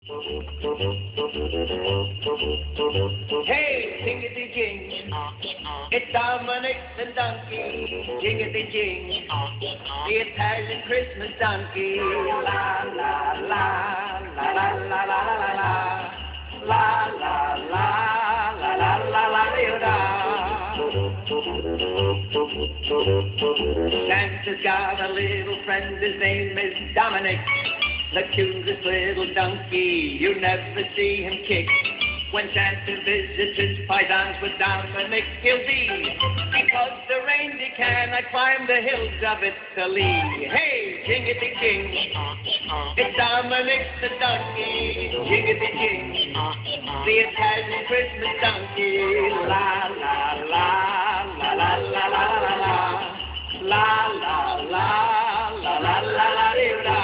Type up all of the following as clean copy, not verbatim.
Hey, jingity jing, it's Dominic the donkey. Jingity jing, the Italian Christmas donkey. La la la la la la la la la la la la la la la la la. Santa's got a little friend, his name is Dominic. The cutest little donkey, you never see him kick. When Santa visits his paisans with Dominic, he'll be. Because the reindeer cannot climb the hills of Italy. Hey, jingity jing, it's Dominic the donkey. Jingity jing, the Italian Christmas donkey. La la la la la la la la la la la la la la la.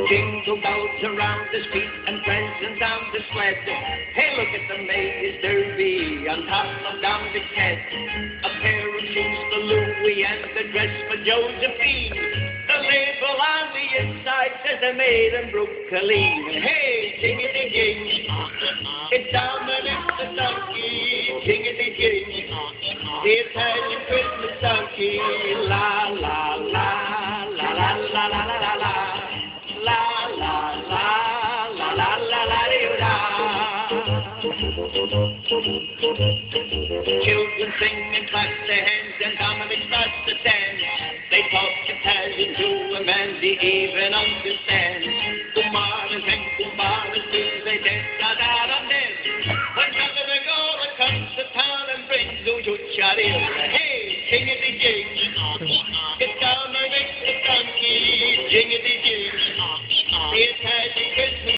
Jingle bells around the street and presents down the sled. Hey, look at the Mayor's Derby on top of Dominic's head. A pair of shoes for Louis and a dress for Josephine. The label on the inside says they're made in Brooklyn. Hey, jingity jing, it's Dominic the donkey. Jingity jing, the Italian Christmas donkey. La la la la la la la la la. La la la la la la la la. Children sing and clap their hands and Dominic starts to dance. They talk Italian to him and he even understands. Kumaras and kumaras do they dance da da da dance. When Governor Gola comes to town and brings Ujucharia. Hey, jingity jing, it's Dominic the donkey. Jingity jing, the Italian Christmas.